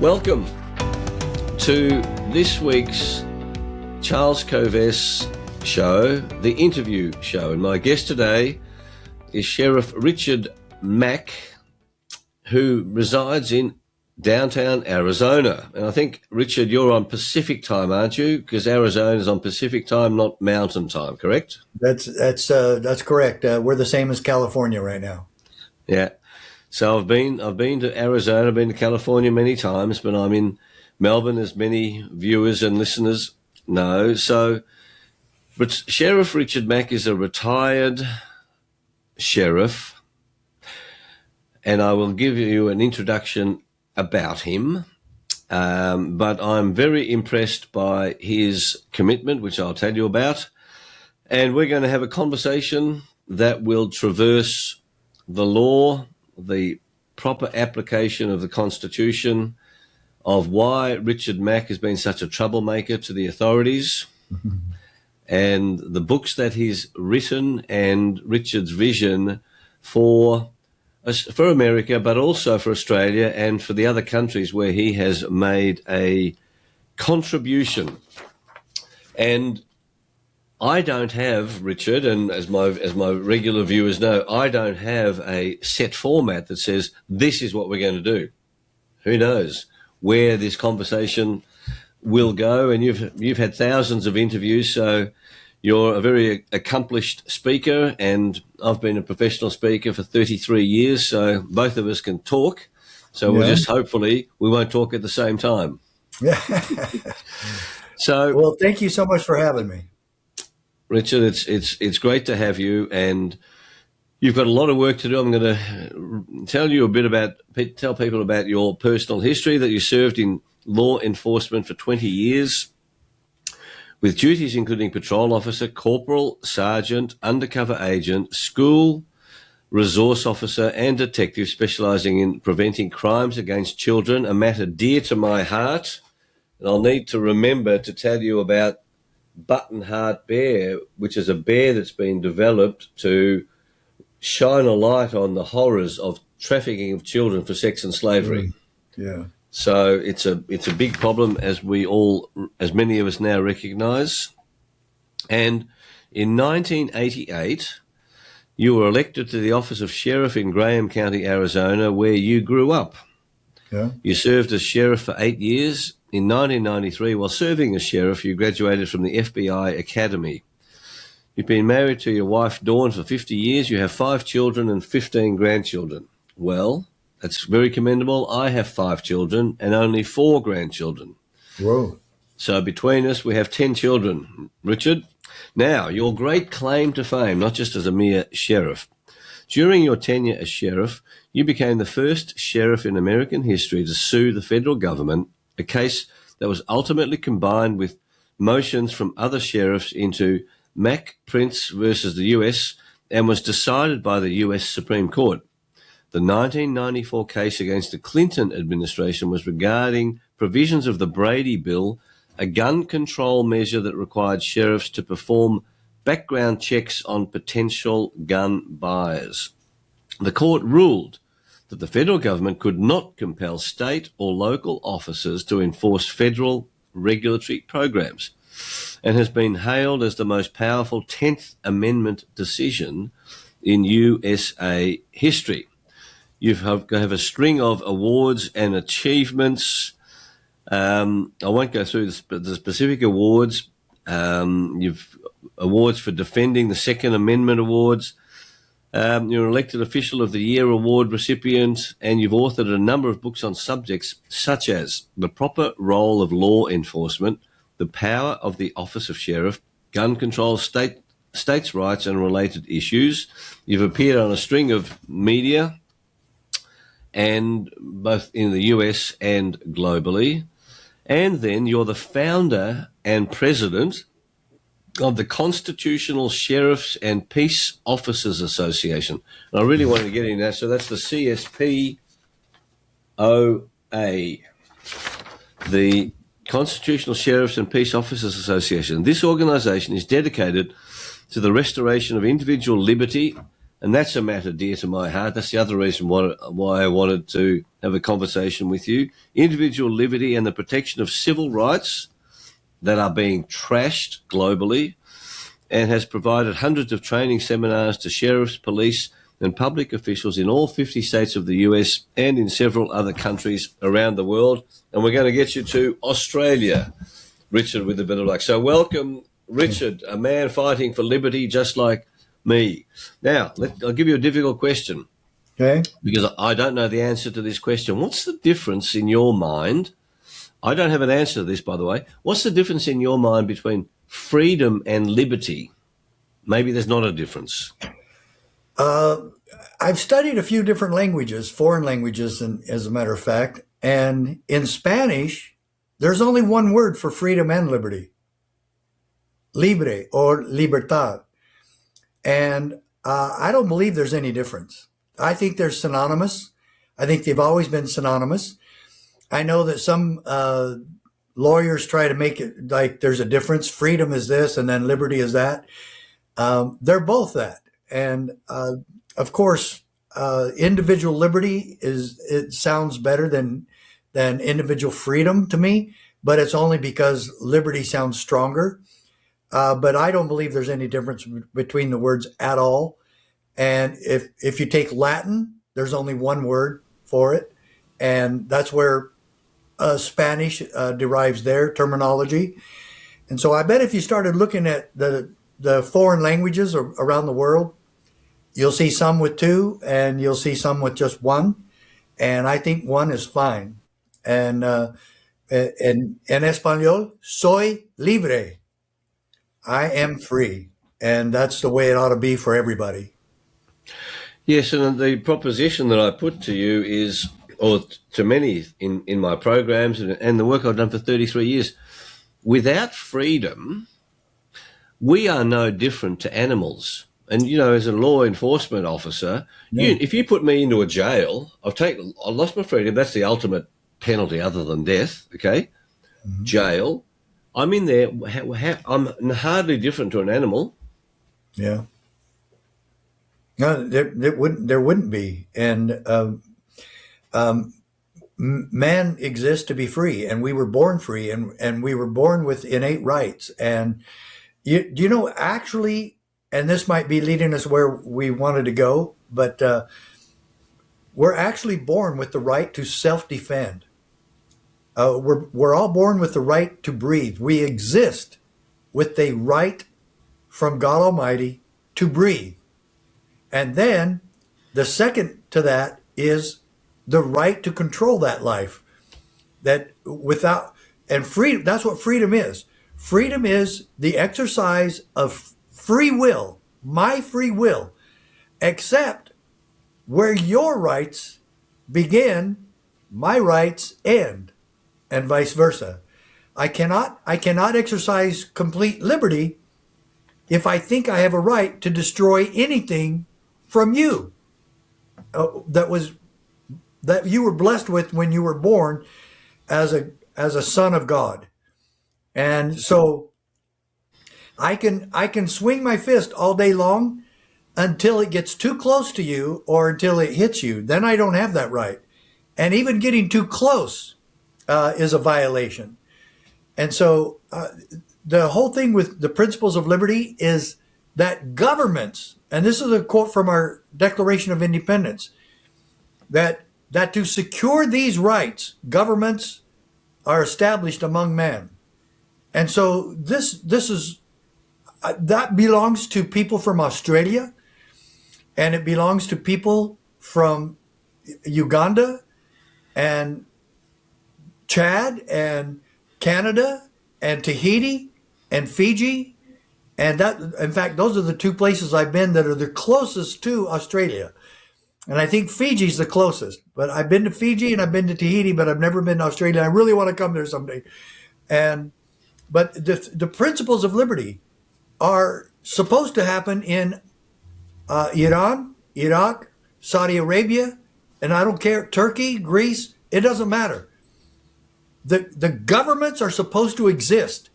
Welcome to this week's Charles Kovess show, the interview show. And my guest today is Sheriff Richard Mack, who resides in downtown Arizona. And I think, Richard, you're on Pacific time, aren't you? Because Arizona is on Pacific time, not Mountain time, correct? That's correct. We're the same as California right now. Yeah. So I've been to Arizona, I've been to California many times, but I'm in Melbourne, as many viewers and listeners know. So, but Sheriff Richard Mack is a retired sheriff, and I will give you an introduction about him. But I'm very impressed by his commitment, which I'll tell you about. And we're going to have a conversation that will traverse the law, the proper application of the Constitution, of why Richard Mack has been such a troublemaker to the authorities, and the books that he's written, and Richard's vision for America, but also for Australia and for the other countries where he has made a contribution. And I don't have, Richard, and as my regular viewers know, I don't have a set format that says this is what we're going to do. Who knows where this conversation will go? And you've had thousands of interviews, so you're a very accomplished speaker, and I've been a professional speaker for 33 years, so both of us can talk. So we'll just hopefully we won't talk at the same time. Yeah. So, well, thank you so much for having me, Richard. It's great to have you, and you've got a lot of work to do. I'm going to tell people about your personal history, that you served in law enforcement for 20 years. With duties including patrol officer, corporal, sergeant, undercover agent, school resource officer and detective, specialising in preventing crimes against children, a matter dear to my heart. And I'll need to remember to tell you about Button Heart Bear, which is a bear that's been developed to shine a light on the horrors of trafficking of children for sex and slavery. Yeah. So it's a big problem, as many of us now recognise. And in 1988, you were elected to the office of sheriff in Graham County, Arizona, where you grew up. Yeah. You served as sheriff for 8 years. In 1993, while serving as sheriff, you graduated from the FBI Academy. You've been married to your wife, Dawn, for 50 years. You have 5 children and 15 grandchildren. Well, that's very commendable. I have 5 children and only 4 grandchildren. Whoa. So between us, we have 10 children, Richard. Now, your great claim to fame, not just as a mere sheriff. During your tenure as sheriff, you became the first sheriff in American history to sue the federal government, a case that was ultimately combined with motions from other sheriffs into Mack Prince versus the US, and was decided by the US Supreme Court. The 1994 case against the Clinton administration was regarding provisions of the Brady Bill, a gun control measure that required sheriffs to perform background checks on potential gun buyers. The court ruled that the federal government could not compel state or local officers to enforce federal regulatory programs, and has been hailed as the most powerful 10th Amendment decision in USA history. You have a string of awards and achievements. I won't go through the specific awards. You've awards for defending the Second Amendment awards. You're an elected official of the year award recipient, and you've authored a number of books on subjects such as the proper role of law enforcement, the power of the office of sheriff, gun control, states' rights and related issues. You've appeared on a string of media, and both in the US and globally. And then you're the founder and president of the Constitutional Sheriffs and Peace Officers Association. And I really want to get in that. So that's the CSPOA, the Constitutional Sheriffs and Peace Officers Association. This organisation is dedicated to the restoration of individual liberty, And that's a matter dear to my heart. That's the other reason why I wanted to have a conversation with you. Individual liberty and the protection of civil rights that are being trashed globally, and has provided hundreds of training seminars to sheriffs, police, and public officials in all 50 states of the US and in several other countries around the world. And we're going to get you to Australia, Richard, with a bit of luck. So welcome, Richard, a man fighting for liberty just like me. Now, I'll give you a difficult question. Okay. Because I don't know the answer to this question. What's the difference in your mind? I don't have an answer to this, by the way. What's the difference in your mind between freedom and liberty? Maybe there's not a difference. I've studied a few different languages, foreign languages, and as a matter of fact, and in Spanish, there's only one word for freedom and liberty: libre or libertad. And I don't believe there's any difference. I think they're synonymous. I think they've always been synonymous. I know that some lawyers try to make it like there's a difference. Freedom is this, and then liberty is that. They're both that. And of course, individual liberty it sounds better than individual freedom to me, but it's only because liberty sounds stronger. But I don't believe there's any difference between the words at all. And if you take Latin, there's only one word for it, and that's where Spanish derives their terminology. And so I bet if you started looking at the foreign languages around the world, you'll see some with two, and you'll see some with just one. And I think one is fine. And en español, soy libre. I am free. And that's the way it ought to be for everybody. Yes, and the proposition that I put to you is, or to many in my programs and the work I've done for 33 years, without freedom, we are no different to animals. And, you know, as a law enforcement officer, if you put me into a jail, I lost my freedom. That's the ultimate penalty other than death, okay? Mm-hmm. Jail. I'm in there. I'm hardly different to an animal. Yeah. No, there wouldn't be. And man exists to be free, and we were born free, and we were born with innate rights. And you know, actually, and this might be leading us where we wanted to go, but we're actually born with the right to self-defend. We're all born with the right to breathe. We exist with the right from God Almighty to breathe. And then the second to that is the right to control that life. That without, and freedom, that's what freedom is. Freedom is the exercise of free will, my free will, except where your rights begin, my rights end, and vice versa. I cannot exercise complete liberty if I think I have a right to destroy anything from you that you were blessed with when you were born as a son of God. And so I can swing my fist all day long until it gets too close to you or until it hits you. Then I don't have that right. And even getting too close is a violation. And so the whole thing with the principles of liberty is that governments, and this is a quote from our Declaration of Independence, that to secure these rights, governments are established among men. And so this is that belongs to people from Australia, and it belongs to people from Uganda and Chad and Canada and Tahiti and Fiji. And that, in fact, those are the two places I've been that are the closest to Australia. And I think Fiji's the closest. But I've been to Fiji and I've been to Tahiti, but I've never been to Australia. I really want to come there someday. But the principles of liberty are supposed to happen in Iran, Iraq, Saudi Arabia, and I don't care, Turkey, Greece, it doesn't matter. The governments are supposed to exist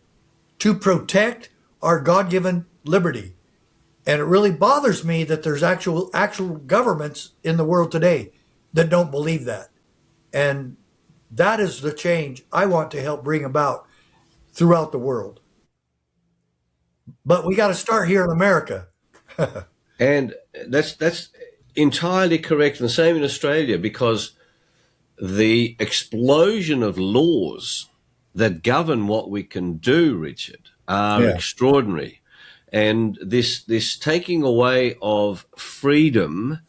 to protect our God-given liberty. And it really bothers me that there's actual governments in the world today that don't believe that. And that is the change I want to help bring about throughout the world. But we got to start here in America. And that's entirely correct, and the same in Australia, because the explosion of laws that govern what we can do, Richard, are Yeah. extraordinary. And this taking away of freedom,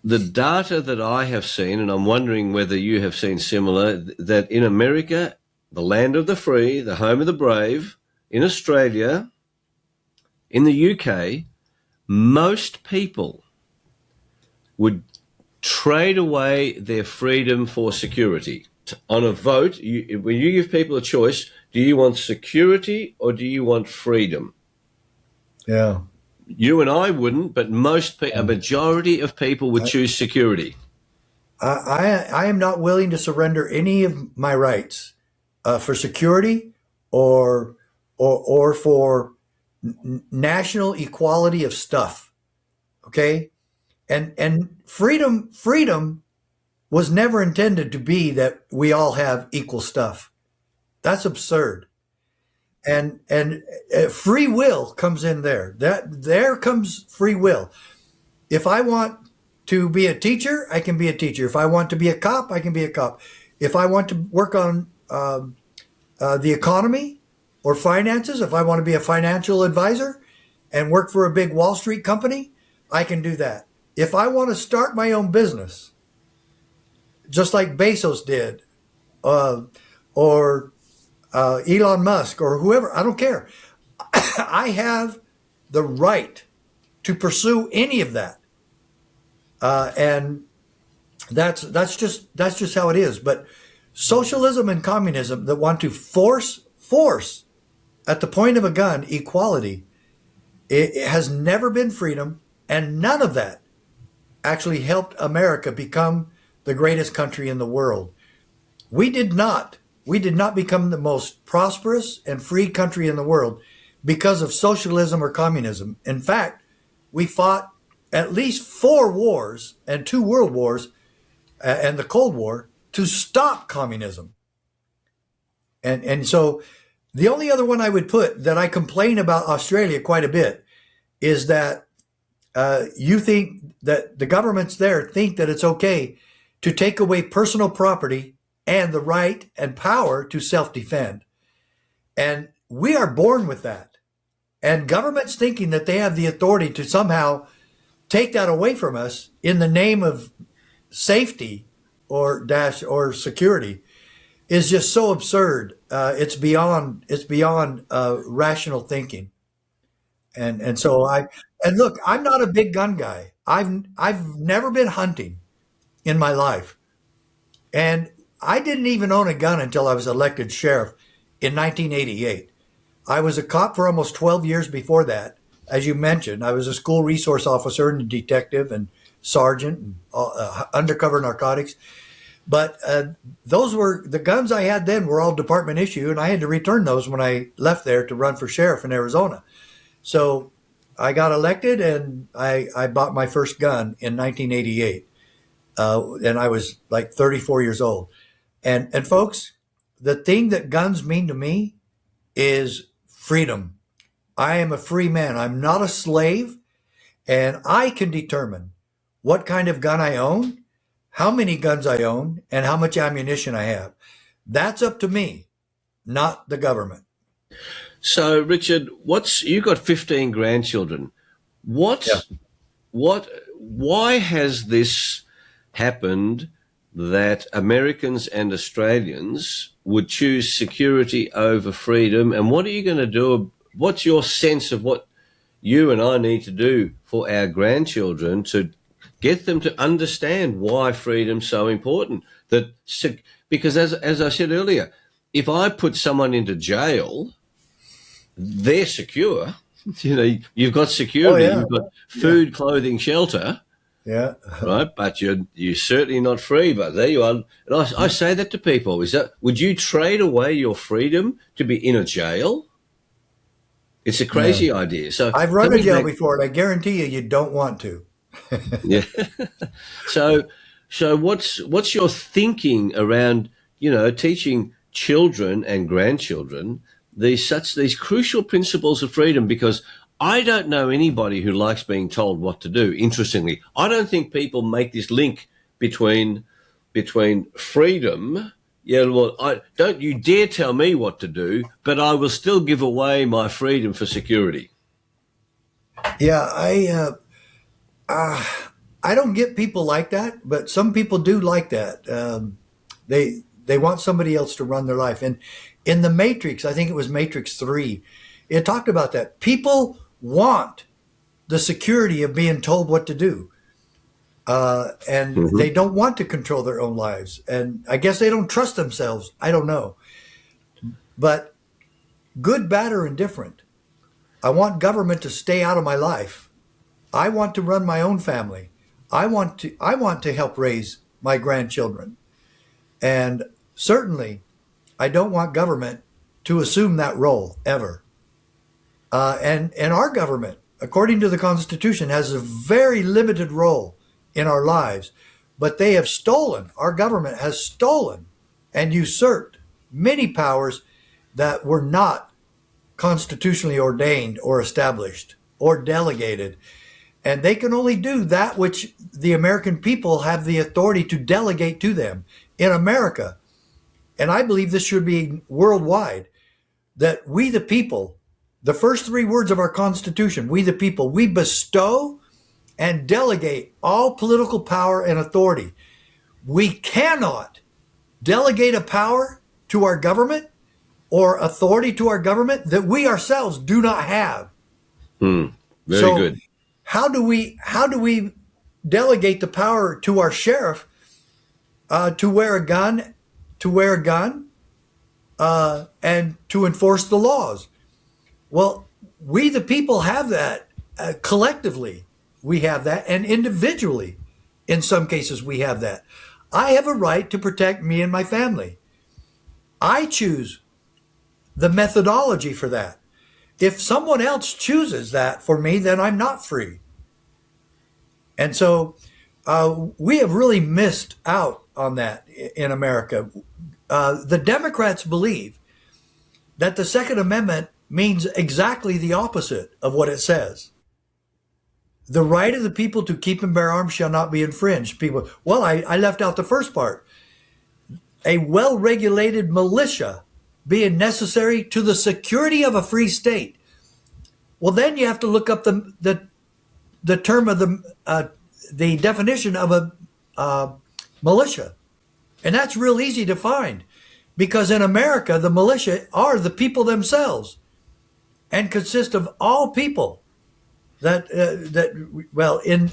the data that I have seen, and I'm wondering whether you have seen similar, that in America, the land of the free, the home of the brave, in Australia, in the UK, most people would trade away their freedom for security. On a vote, when you give people a choice, do you want security or do you want freedom? Yeah. You and I wouldn't, but a majority of people would choose security. I am not willing to surrender any of my rights for security or for national equality of stuff. Okay, and freedom was never intended to be that we all have equal stuff. That's absurd. And free will comes in there. That there comes free will. If I want to be a teacher, I can be a teacher. If I want to be a cop, I can be a cop. If I want to work on the economy or finances, if I want to be a financial advisor and work for a big Wall Street company, I can do that. If I want to start my own business, just like Bezos did, or Elon Musk or whoever, I don't care. I have the right to pursue any of that. And that's just how it is. But socialism and communism that want to force at the point of a gun equality, it has never been freedom, and none of that actually helped America become the greatest country in the world. We did not become the most prosperous and free country in the world because of socialism or communism. In fact, we fought at least 4 wars and 2 world wars and the Cold War to stop communism. And so the only other one I would put that I complain about Australia quite a bit is that you think that the governments there think that it's okay to take away personal property and the right and power to self-defend. And we are born with that. And governments thinking that they have the authority to somehow take that away from us in the name of safety or security is just so absurd. It's beyond rational thinking. And so look, I'm not a big gun guy. I've never been hunting in my life. And I didn't even own a gun until I was elected sheriff in 1988. I was a cop for almost 12 years before that. As you mentioned, I was a school resource officer and a detective and sergeant and undercover narcotics. But those were the guns I had then were all department issue, and I had to return those when I left there to run for sheriff in Arizona. So I got elected, and I bought my first gun in 1988, and I was like 34 years old. And folks, the thing that guns mean to me is freedom. I am a free man. I'm not a slave, and I can determine what kind of gun I own, how many guns I own, and how much ammunition I have. That's up to me, not the government. So, Richard, you got 15 grandchildren. Why has this happened that Americans and Australians would choose security over freedom? And what are you going to do? What's your sense of what you and I need to do for our grandchildren to get them to understand why freedom's so important? Because as I said earlier, if I put someone into jail, they're secure. You know, you've got security, you've got food, clothing, shelter. Yeah. Right. But you're certainly not free, but there you are. And I say that to people. Would you trade away your freedom to be in a jail? It's a Yeah. crazy idea. So I've run a coming jail back, before, and I guarantee you, you don't want to. yeah. So, what's your thinking around, teaching children and grandchildren these crucial principles of freedom? Because I don't know anybody who likes being told what to do. Interestingly, I don't think people make this link between freedom. Yeah, well, I don't you dare tell me what to do, but I will still give away my freedom for security. Yeah, I don't get people like that, but some people do like that. They want somebody else to run their life. And in the Matrix, I think it was Matrix 3, it talked about that. People want the security of being told what to do. And Hmm. they don't want to control their own lives. And I guess they don't trust themselves. I don't know. But good, bad, or indifferent, I want government to stay out of my life. I want to run my own family. I want to help raise my grandchildren. And certainly I don't want government to assume that role ever. And our government, according to the Constitution, has a very limited role in our lives. But they have stolen, our government has stolen and usurped many powers that were not constitutionally ordained or established or delegated. And they can only do that which the American people have the authority to delegate to them in America. And I believe this should be worldwide, that we the people, the first three words of our Constitution, we the people, we bestow and delegate all political power and authority. We cannot delegate a power to our government or authority to our government that we ourselves do not have. Hmm. Very So good. how do we delegate the power to our sheriff to wear a gun, and to enforce the laws? Well, we the people have that collectively. We have that, and individually, in some cases, we have that. I have a right to protect me and my family. I choose the methodology for that. If someone else chooses that for me, then I'm not free. And so we have really missed out on that in America. The Democrats believe that the Second Amendment means exactly the opposite of what it says. The right of the people to keep and bear arms shall not be infringed. People, well, I left out the first part. A well regulated militia being necessary to the security of a free state. Well, then you have to look up the term of the definition of a militia. And that's real easy to find because in America, the militia are the people themselves and consist of all people in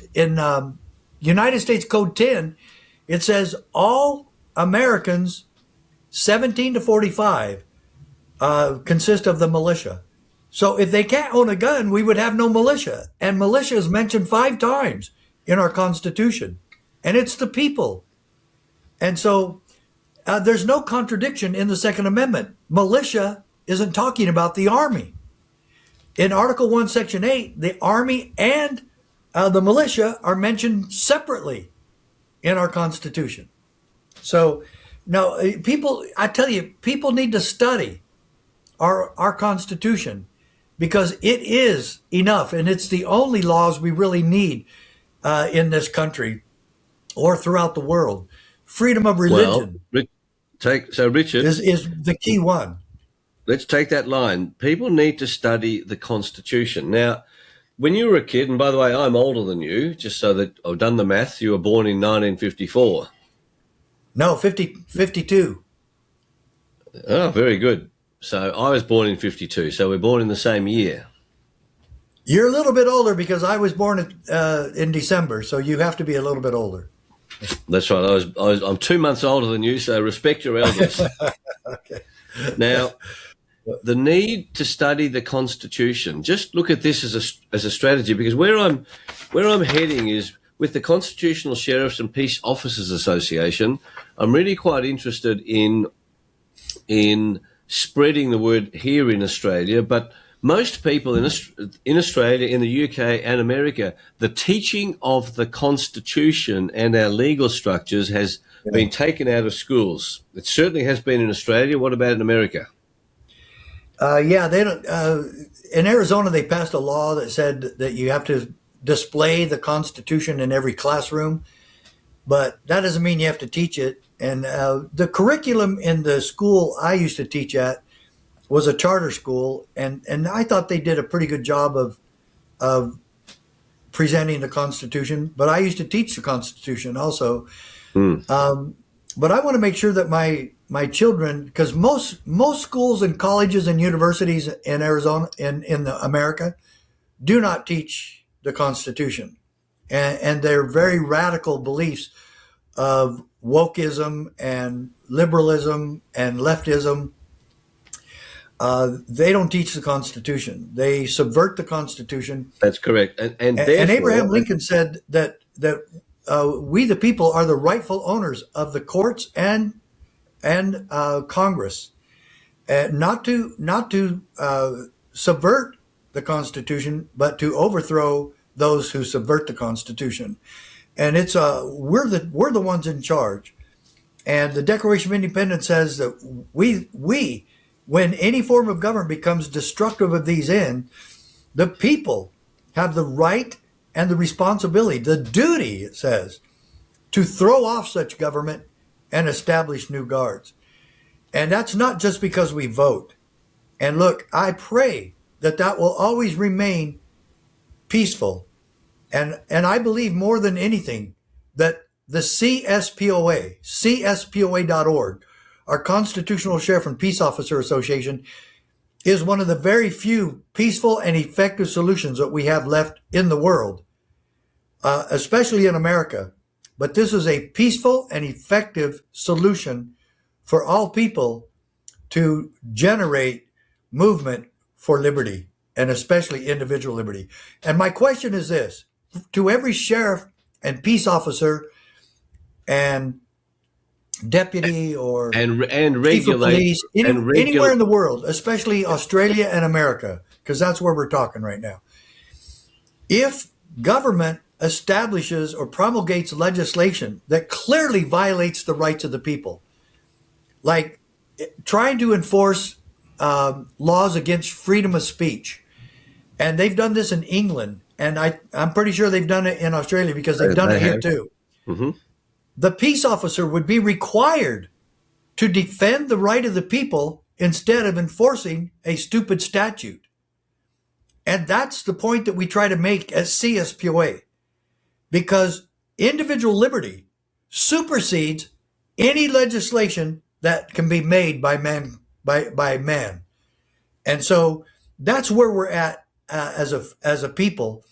United States Code 10, it says all Americans 17 to 45 consist of the militia. So if they can't own a gun, we would have no militia. And militia is mentioned 5 times in our Constitution. And it's the people. And so there's no contradiction in the Second Amendment. Militia isn't talking about the Army. In Article 1, Section 8, the Army and the militia are mentioned separately in our Constitution. So now I tell you, people need to study our Constitution because it is enough and it's the only laws we really need in this country or throughout the world. Freedom of Well, religion Richard, is the key one. let's take that line. People need to study the Constitution. Now, when you were a kid, and by the way, I'm older than you, just so that I've done the math, you were born in 1954. No, 52. Oh, very good. So I was born in 52, so we're born in the same year. You're a little bit older because I was born in December, so you have to be a little bit older. That's right. I'm 2 months older than you, so respect your elders. Okay. Now, the need to study the Constitution. Just look at this as a strategy, because where I'm heading is with the Constitutional Sheriffs and Peace Officers Association. I'm really quite interested in spreading the word here in Australia, but most people in Australia, in the UK and America, the teaching of the Constitution and our legal structures has been taken out of schools. It certainly has been in Australia. What about in America? Yeah, they don't. In Arizona, they passed a law that said that you have to display the Constitution in every classroom, but that doesn't mean you have to teach it. And the curriculum in the school I used to teach at was a charter school, and I thought they did a pretty good job of presenting the Constitution. But I used to teach the Constitution also. But I want to make sure that my children, because most schools and colleges and universities in Arizona in America do not teach the Constitution, and they're very radical beliefs of wokeism and liberalism and leftism. They don't teach the Constitution. They subvert the Constitution. That's correct. And Abraham Lincoln said that we the people are the rightful owners of the courts and Congress, not to subvert the Constitution, but to overthrow those who subvert the Constitution. And it's we're the ones in charge. And the Declaration of Independence says that we when any form of government becomes destructive of these ends, the people have the right and the responsibility, the duty, it says, to throw off such government and establish new guards. And that's not just because we vote. And look, I pray that will always remain peaceful. And I believe more than anything that the CSPOA, CSPOA.org, our Constitutional Sheriff and Peace Officer Association, is one of the very few peaceful and effective solutions that we have left in the world, especially in America. But this is a peaceful and effective solution for all people to generate movement for liberty, and especially individual liberty. And my question is this: to every sheriff and peace officer and deputy or and chief of regulate police, anywhere in the world, especially Australia and America, because that's where we're talking right now. If government establishes or promulgates legislation that clearly violates the rights of the people, like trying to enforce laws against freedom of speech, and they've done this in England, and I'm pretty sure they've done it in Australia because they've done it here too. Mm-hmm. The peace officer would be required to defend the right of the people instead of enforcing a stupid statute. And that's the point that we try to make at CSPOA, because individual liberty supersedes any legislation that can be made by man. And so that's where we're at as a people.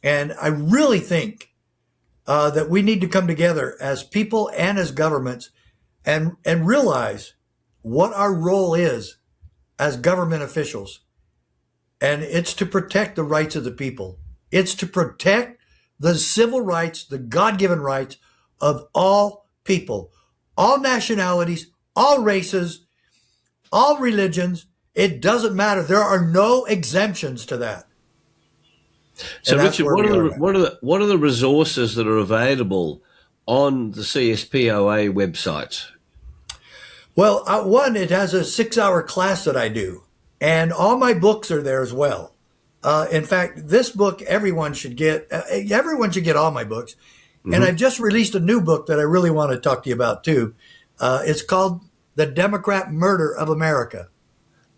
And I really think that we need to come together as people and as governments and realize what our role is as government officials. And it's to protect the rights of the people. It's to protect the civil rights, the God-given rights of all people, all nationalities, all races, all religions. It doesn't matter. There are no exemptions to that. So, Richard, what are the resources that are available on the CSPOA website? Well, one, it has a 6-hour class that I do, and all my books are there as well. In fact, this book everyone should get. Everyone should get all my books. Mm-hmm. And I've just released a new book that I really want to talk to you about too. It's called "The Democrat Murder of America."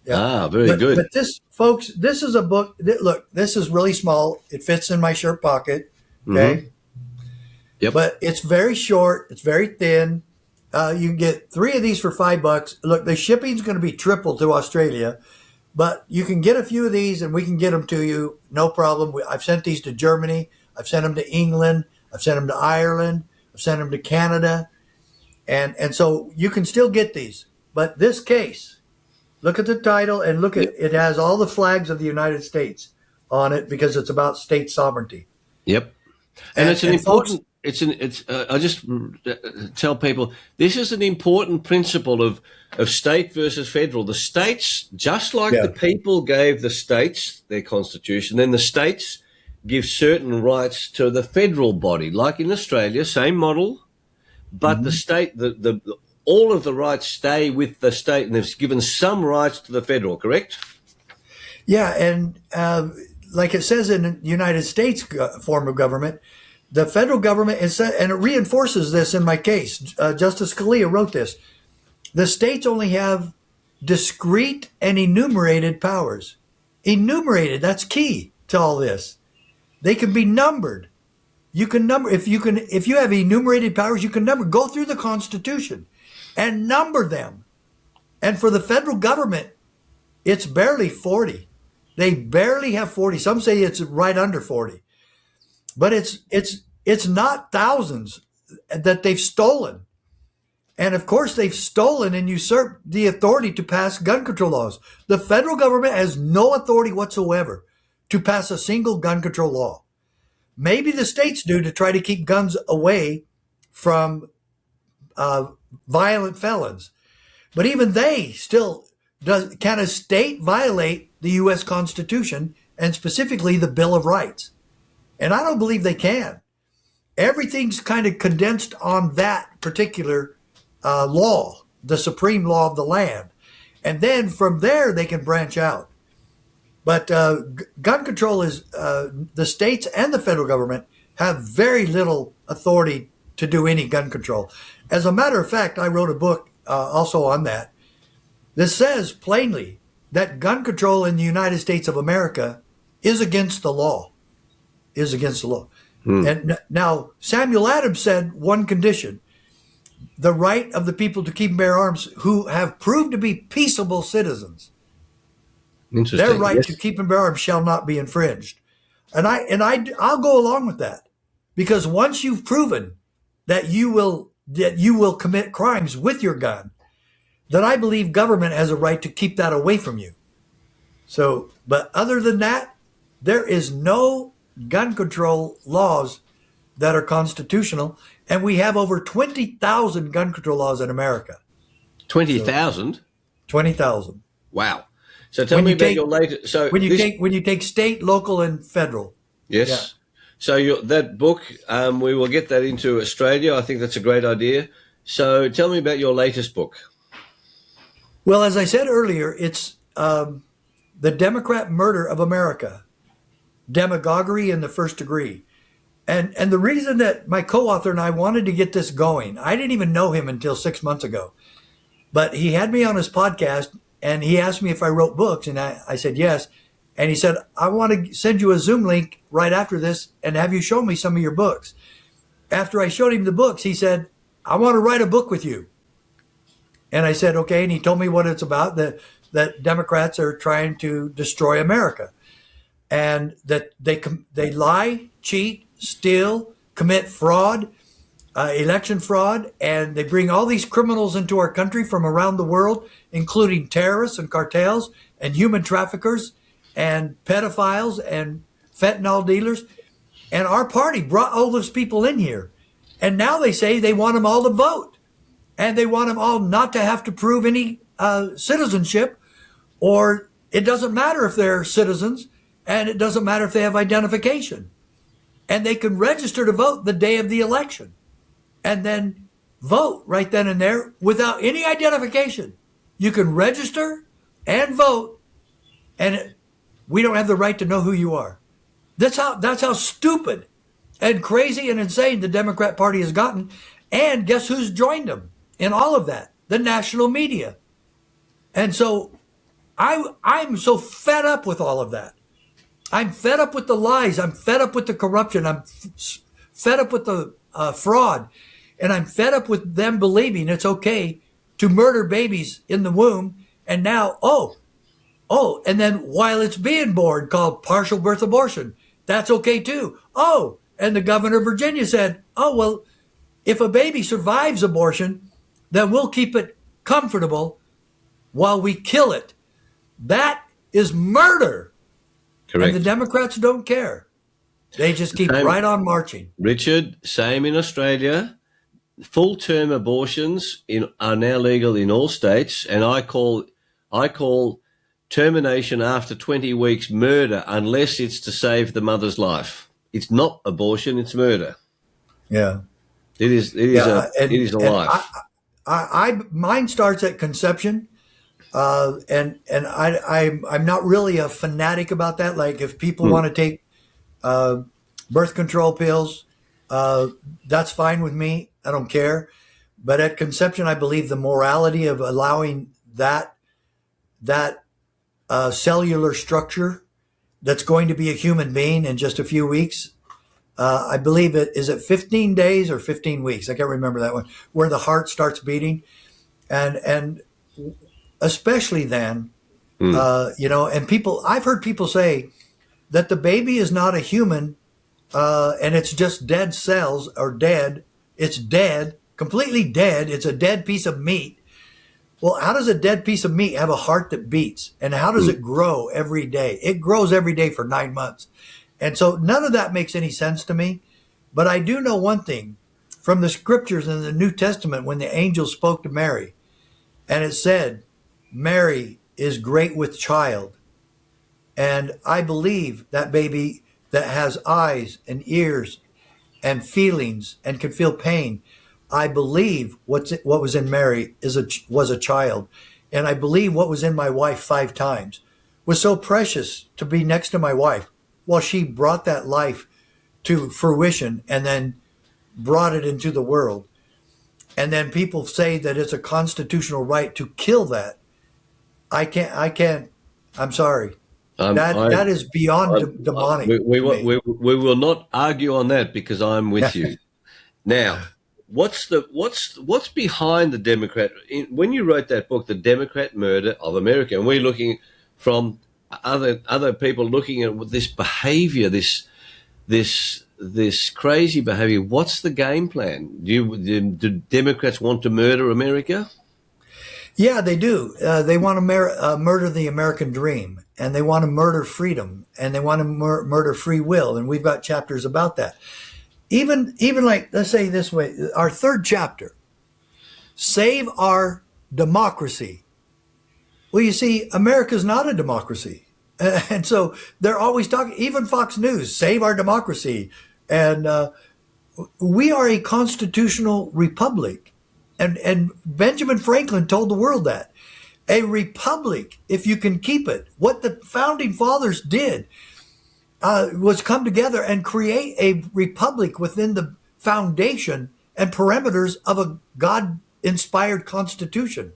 Yeah. Very good. But this, folks, this is a book. Look, this is really small. It fits in my shirt pocket. Okay. Mm-hmm. Yep. But it's very short. It's very thin. You can get 3 of these for $5. Look, the shipping's going to be triple to Australia, but you can get a few of these and we can get them to you. No problem. I've sent these to Germany. I've sent them to England. I've sent them to Ireland. I've sent them to Canada. And so you can still get these. But this case, look at the title and look at it has all the flags of the United States on it because it's about state sovereignty. Yep. And it's an important I just tell people this is an important principle of state versus federal. The states, just like the people gave the states their constitution, then the states give certain rights to the federal body, like in Australia, same model, but the state, the all of the rights stay with the state, and they've given some rights to the federal, correct? Yeah, and like it says in the United States form of government, the federal government is, and it reinforces this in my case. Justice Scalia wrote this: the states only have discrete and enumerated powers. Enumerated, that's key to all this. They can be numbered. You can number if you have enumerated powers, you can number. Go through the Constitution and number them. And for the federal government, it's barely 40. They barely have 40. Some say it's right under 40. But it's not thousands that they've stolen. And of course, they've stolen and usurped the authority to pass gun control laws. The federal government has no authority whatsoever to pass a single gun control law. Maybe the states do to try to keep guns away from violent felons. But even they still can a state violate the U.S. Constitution and specifically the Bill of Rights? And I don't believe they can. Everything's kind of condensed on that particular law, the supreme law of the land. And then from there, they can branch out. But gun control is, the states and the federal government have very little authority to do any gun control. As a matter of fact, I wrote a book also on that. This says plainly that gun control in the United States of America is against the law. Is against the law. And now Samuel Adams said one condition: the right of the people to keep and bear arms who have proved to be peaceable citizens. Their right to keep and bear arms shall not be infringed. And I'll go along with that, because once you've proven that you will commit crimes with your gun, then I believe government has a right to keep that away from you. So, but other than that, there is no gun control laws that are constitutional, and we have over 20,000 gun control laws in America. 20,000? 20,000. Wow. So tell me about your latest. So when you take state, local, and federal. Yes. Yeah. So that book, we will get that into Australia. I think that's a great idea. So tell me about your latest book. Well, as I said earlier, it's The Democrat Murder of America, Demagoguery in the First Degree. And the reason that my co-author and I wanted to get this going, I didn't even know him until 6 months ago, but he had me on his podcast and he asked me if I wrote books, and I said yes. And he said, I want to send you a Zoom link right after this and have you show me some of your books. After I showed him the books, he said, I want to write a book with you. And I said, okay. And he told me what it's about, that Democrats are trying to destroy America, and that they lie, cheat, steal, commit fraud, election fraud, and they bring all these criminals into our country from around the world, including terrorists and cartels and human traffickers and pedophiles and fentanyl dealers. And our party brought all those people in here. And now they say they want them all to vote. And they want them all not to have to prove any citizenship, or it doesn't matter if they're citizens, and it doesn't matter if they have identification. And they can register to vote the day of the election and then vote right then and there without any identification. You can register and vote, and we don't have the right to know who you are. That's how stupid and crazy and insane the Democrat Party has gotten. And guess who's joined them in all of that? The national media. And so I'm so fed up with all of that. I'm fed up with the lies. I'm fed up with the corruption. I'm fed up with the fraud. And I'm fed up with them believing it's okay to murder babies in the womb. And now, and then while it's being born, called partial birth abortion, that's okay too. And the governor of Virginia said, well, if a baby survives abortion, then we'll keep it comfortable while we kill it. That is murder. Correct. And the Democrats don't care. They just keep Same, right on marching. Richard, same in Australia. Full-term abortions are now legal in all states, and I call termination after 20 weeks murder unless it's to save the mother's life. It's not abortion; it's murder. Yeah. It is. It is a. Yeah. It is a And life. mine starts at conception. I'm not really a fanatic about that. Like if people Hmm. want to take birth control pills, that's fine with me. I don't care. But at conception, I believe the morality of allowing that cellular structure that's going to be a human being in just a few weeks. I believe it 15 days or 15 weeks. I can't remember that one, where the heart starts beating, and especially then, Hmm. and I've heard people say that the baby is not a human, and it's just dead cells or dead. It's dead, completely dead. It's a dead piece of meat. Well, how does a dead piece of meat have a heart that beats? And how does Hmm. it grow every day? It grows every day for 9 months. And so none of that makes any sense to me. But I do know one thing from the scriptures in the New Testament when the angel spoke to Mary, and it said, Mary is great with child. And I believe that baby that has eyes and ears and feelings and can feel pain. I believe what was in Mary was a child. And I believe what was in my wife 5 times was so precious to be next to my wife while she brought that life to fruition and then brought it into the world. And then people say that it's a constitutional right to kill that. I can't, I'm sorry. I, That is beyond demonic we, to me. we will not argue on that because I'm with you. Now, what's behind the Democrat? When you wrote that book, The Democrat Murder of America, and we're looking from other people looking at this behavior, this crazy behavior. What's the game plan? Do Democrats want to murder America? Yeah, they do. They want to murder the American dream, and they want to murder freedom, and they want to murder free will. And we've got chapters about that. Even like, let's say this way, our third chapter, save our democracy. Well, you see, America's not a democracy. And so they're always talking, even Fox News, save our democracy. And we are a constitutional republic. And Benjamin Franklin told the world that. A republic, if you can keep it, what the founding fathers did was come together and create a republic within the foundation and parameters of a God-inspired constitution.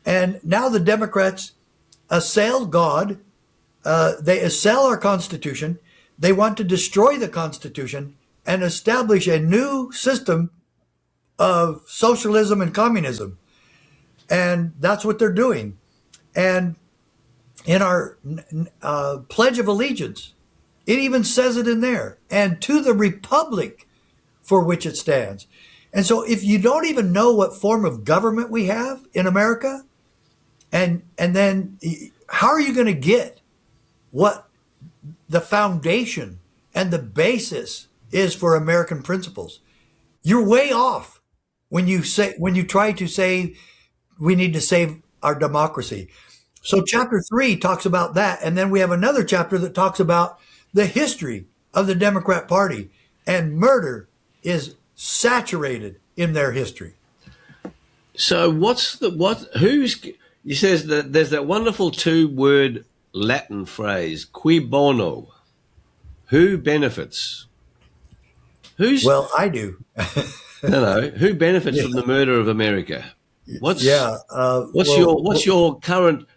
And now the Democrats assail God. They assail our Constitution. They want to destroy the Constitution and establish a new system of socialism and communism. And that's what they're doing. And in our Pledge of Allegiance, it even says it in there, and to the republic for which it stands. And so if you don't even know what form of government we have in America, and then how are you going to get what the foundation and the basis is for American principles? You're way off when you try to say we need to save our democracy. So chapter 3 talks about that, and then we have another chapter that talks about the history of the Democrat Party, and murder is saturated in their history. So who says that there's that wonderful 2-word Latin phrase, qui bono. Who benefits? Who's Well, I do. who benefits Yeah. from the murder of America? What's Yeah. what's your current?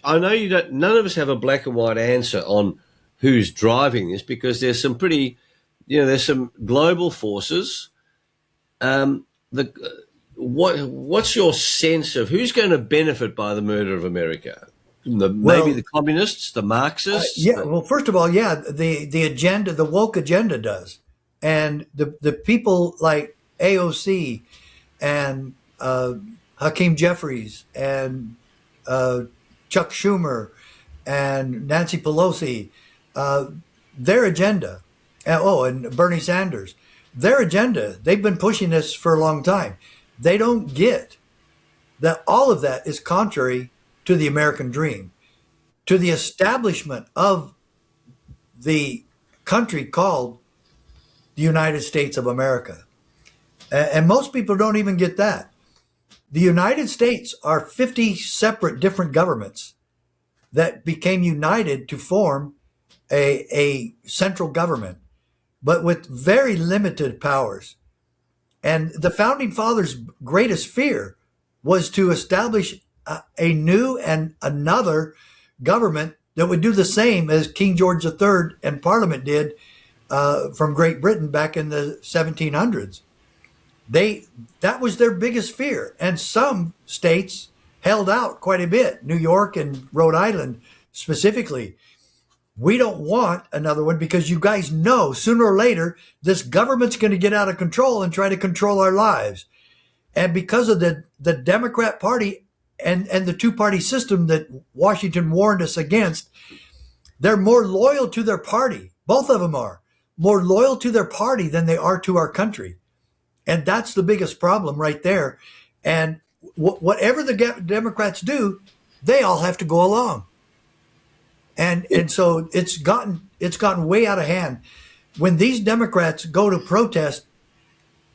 I know you don't. None of us have a black and white answer on who's driving this because there's some pretty, there's some global forces. The what's your sense of who's going to benefit by the murder of America? Maybe the communists, the Marxists. Yeah. Well, first of all, yeah, the agenda, the woke agenda does, and the people like AOC and Hakeem Jeffries and Chuck Schumer and Nancy Pelosi, their agenda And Bernie Sanders. Their agenda, they've been pushing this for a long time. They don't get that all of that is contrary to the American dream, to the establishment of the country called the United States of America. And most people don't even get that. The United States are 50 separate different governments that became united to form a central government, but with very limited powers. And the founding fathers' greatest fear was to establish a new and another government that would do the same as King George III and Parliament did from Great Britain back in the 1700s. That was their biggest fear, and some states held out quite a bit. New York and Rhode Island specifically. We don't want another one because you guys know sooner or later this government's going to get out of control and try to control our lives. And because of the Democrat Party and the two-party system that Washington warned us against, they're more loyal to their party. Both of them are more loyal to their party than they are to our country. And that's the biggest problem right there. And whatever the Democrats do, they all have to go along. And so it's gotten way out of hand. When these Democrats go to protest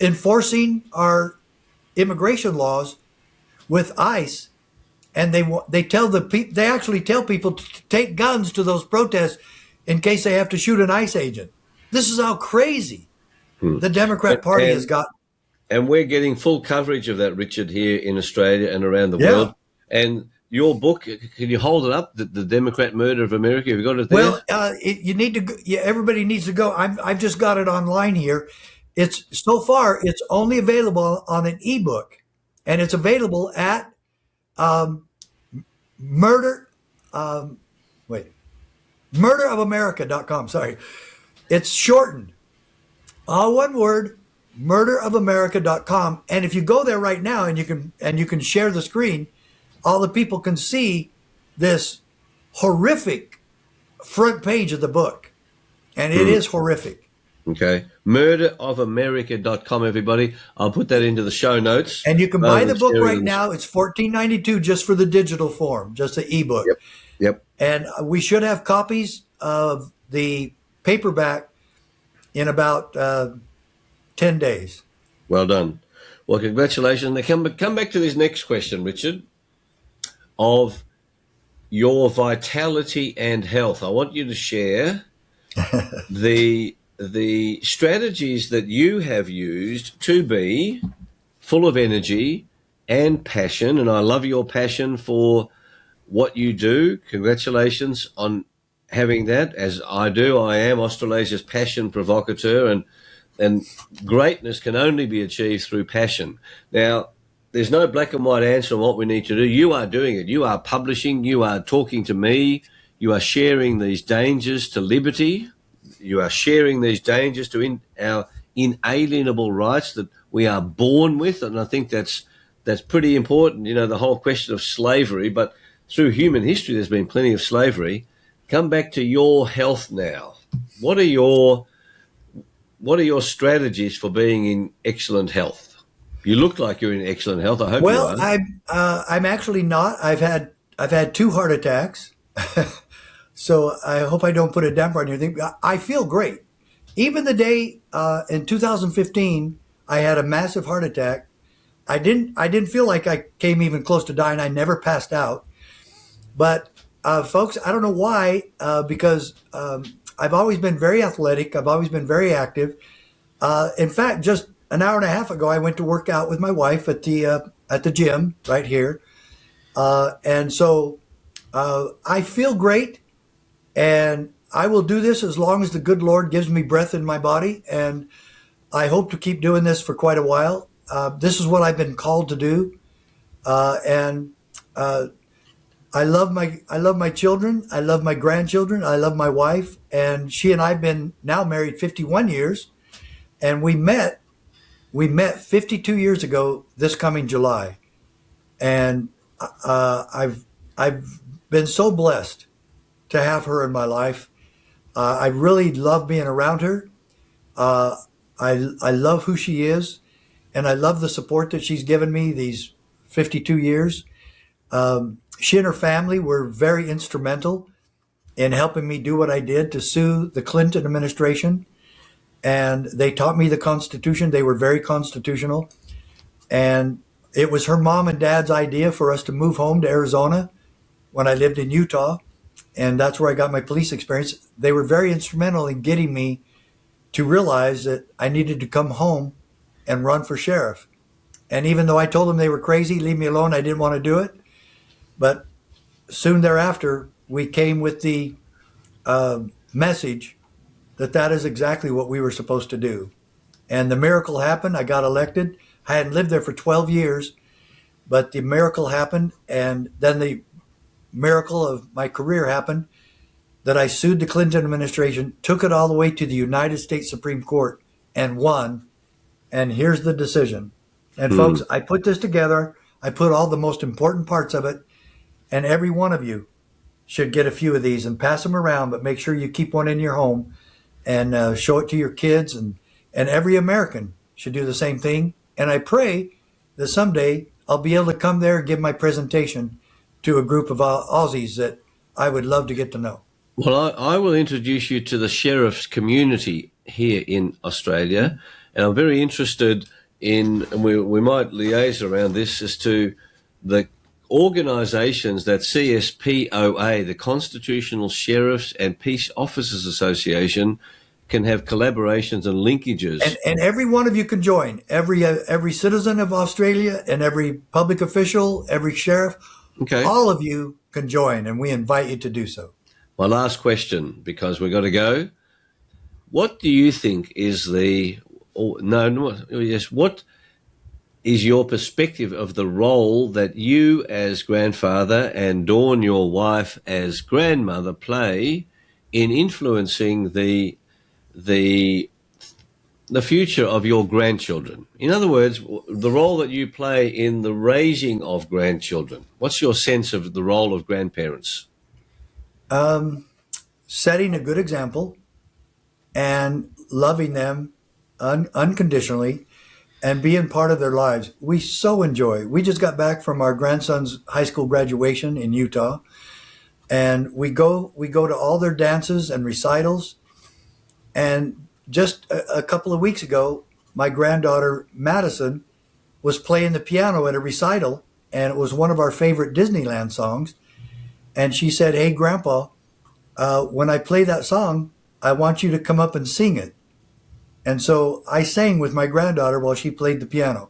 enforcing our immigration laws with ICE, and they actually tell people to take guns to those protests in case they have to shoot an ICE agent. This is how crazy the Democrat Party has gotten. And we're getting full coverage of that, Richard, here in Australia and around the world. And your book, can you hold it up? The Democrat Murder of America. Have you got it there? Well, you need to. Everybody needs to go. I've just got it online here. So far it's only available on an ebook, and it's available at murderofamerica.com. Sorry, it's shortened. All one word. Murderofamerica.com. And if you go there right now and you can share the screen, all the people can see this horrific front page of the book. And it is horrific. Okay. Murderofamerica.com, everybody. I'll put that into the show notes. And you can buy the book right now. It's $14.92 just for the digital form, just the ebook. Yep. And we should have copies of the paperback in about 10 days. Well done. Well, congratulations. Now come back to this next question, Richard, of your vitality and health. I want you to share the strategies that you have used to be full of energy and passion. And I love your passion for what you do. Congratulations on having that, as I do. I am Australasia's passion provocateur, and greatness can only be achieved through passion. Now, there's no black and white answer on what we need to do. You are doing it. You are publishing. You are talking to me. You are sharing these dangers to liberty. You are sharing these dangers to our inalienable rights that we are born with. And I think that's pretty important. You know, the whole question of slavery, but through human history, there's been plenty of slavery. Come back to your health now. What are your strategies for being in excellent health? You look like you're in excellent health. I hope you are. Well, I'm actually not. I've had 2 heart attacks, so I hope I don't put a damper on anything. I feel great. Even the day in 2015, I had a massive heart attack. I didn't feel like I came even close to dying. I never passed out. But folks, I don't know why, because I've always been very athletic. I've always been very active. In fact, just an hour and a half ago, I went to work out with my wife at the gym right here. And so I feel great, and I will do this as long as the good Lord gives me breath in my body. And I hope to keep doing this for quite a while. This is what I've been called to do. And I love my children. I love my grandchildren. I love my wife, and she and I have been now married 51 years, and we met 52 years ago this coming July, and I've been so blessed to have her in my life. I really love being around her. I love who she is, and I love the support that she's given me these 52 years. She and her family were very instrumental in helping me do what I did to sue the Clinton administration. And they taught me the Constitution. They were very constitutional. And it was her mom and dad's idea for us to move home to Arizona when I lived in Utah. And that's where I got my police experience. They were very instrumental in getting me to realize that I needed to come home and run for sheriff. And even though I told them they were crazy, leave me alone, I didn't want to do it. But soon thereafter, we came with the message that that is exactly what we were supposed to do. And the miracle happened. I got elected. I hadn't lived there for 12 years, but the miracle happened. And then the miracle of my career happened that I sued the Clinton administration, took it all the way to the United States Supreme Court and won. And here's the decision. And folks, I put this together. I put all the most important parts of it, and every one of you should get a few of these and pass them around, but make sure you keep one in your home and show it to your kids. And every American should do the same thing. And I pray that someday I'll be able to come there and give my presentation to a group of Aussies that I would love to get to know. Well, I will introduce you to the sheriff's community here in Australia, and I'm very interested in, and we might liaise around this, as to the organisations that CSPOA, the Constitutional Sheriffs and Peace Officers Association, can have collaborations and linkages. And every one of you can join. Every citizen of Australia and every public official, every sheriff, Okay. all of you can join, and we invite you to do so. My last question, because we've got to go. What do you think is what is your perspective of the role that you as grandfather and Dawn, your wife, as grandmother play in influencing the future of your grandchildren? In other words, the role that you play in the raising of grandchildren. What's your sense of the role of grandparents? Setting a good example and loving them unconditionally and being part of their lives. We so enjoy. We just got back from our grandson's high school graduation in Utah, and we go to all their dances and recitals. And just a couple of weeks ago, my granddaughter Madison was playing the piano at a recital, and it was one of our favorite Disneyland songs. And she said, "Hey, Grandpa, when I play that song, I want you to come up and sing it." And so I sang with my granddaughter while she played the piano.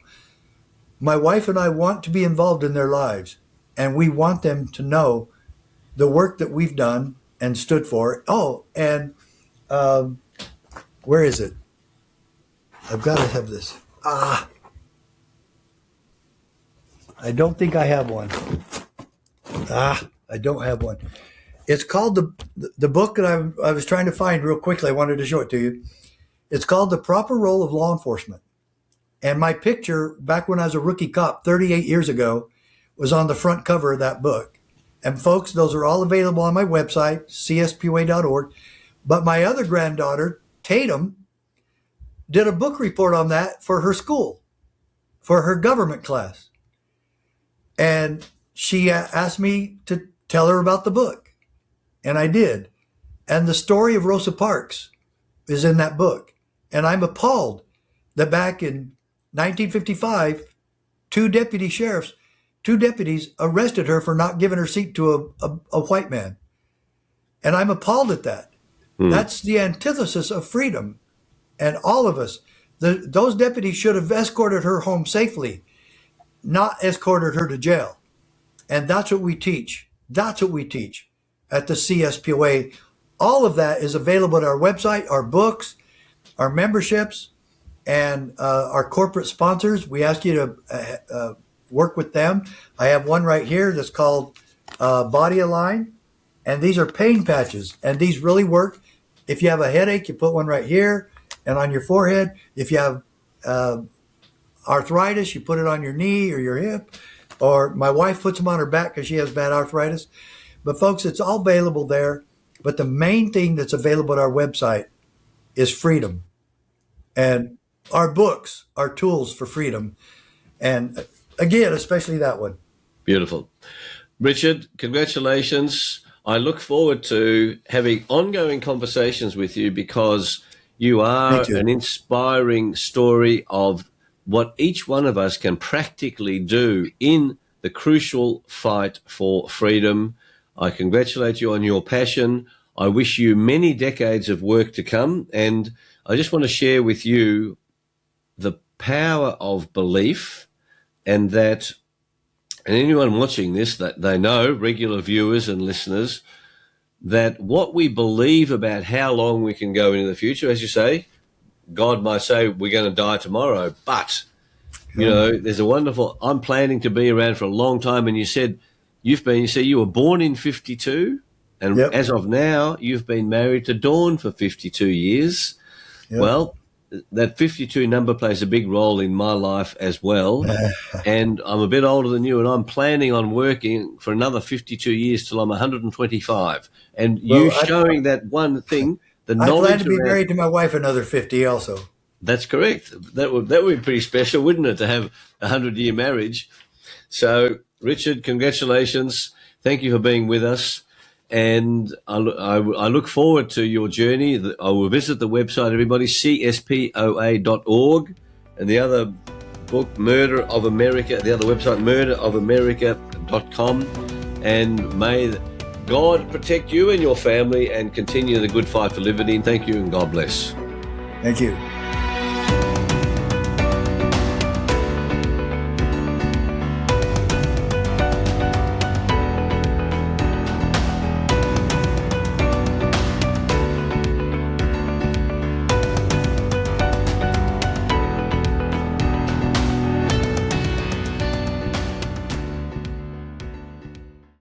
My wife and I want to be involved in their lives, and we want them to know the work that we've done and stood for. Oh, and where is it? I've got to have this. I don't think I have one. I don't have one. It's called the book that I was trying to find real quickly. I wanted to show it to you. It's called The Proper Role of Law Enforcement. And my picture, back when I was a rookie cop 38 years ago, was on the front cover of that book. And folks, those are all available on my website, CSPOA.org. But my other granddaughter, Tatum, did a book report on that for her school, for her government class. And she asked me to tell her about the book. And I did. And the story of Rosa Parks is in that book. And I'm appalled that back in 1955, two deputies arrested her for not giving her seat to a white man. And I'm appalled at that. That's the antithesis of freedom. And all of us, those deputies should have escorted her home safely, not escorted her to jail. And that's what we teach. That's what we teach at the CSPOA. All of that is available at our website, our books, our memberships, and our corporate sponsors. We ask you to work with them. I have one right here that's called Body Align, and these are pain patches, and these really work. If you have a headache, you put one right here and on your forehead. If you have arthritis, you put it on your knee or your hip. Or my wife puts them on her back because she has bad arthritis. But folks, it's all available there. But the main thing that's available at our website is freedom. And our books are tools for freedom. And again, especially that one. Beautiful. Richard, congratulations. I look forward to having ongoing conversations with you because you Me are too. an inspiring story of what each one of us can practically do in the crucial fight for freedom. I congratulate you on your passion. I wish you many decades of work to come. And I just want to share with you the power of belief, and that, and anyone watching this, that they know, regular viewers and listeners, that what we believe about how long we can go into the future, as you say, God might say we're going to die tomorrow, but there's a wonderful, I'm planning to be around for a long time. And you said you say you were born in 52, and Yep. as of now, you've been married to Dawn for 52 years. Yep. Well, that 52 number plays a big role in my life as well. And I'm a bit older than you, and I'm planning on working for another 52 years till I'm 125. And you Well, showing that one thing, the I plan knowledge to be around, married to my wife another 50 also. that's correct. That would be pretty special, wouldn't it, to have a 100-year marriage? So, Richard, congratulations. Thank you for being with us. And I look forward to your journey. I will visit the website, everybody, CSPOA.org. And the other book, Murder of America, the other website, murderofamerica.com. And may God protect you and your family and continue the good fight for liberty. And thank you, and God bless. Thank you.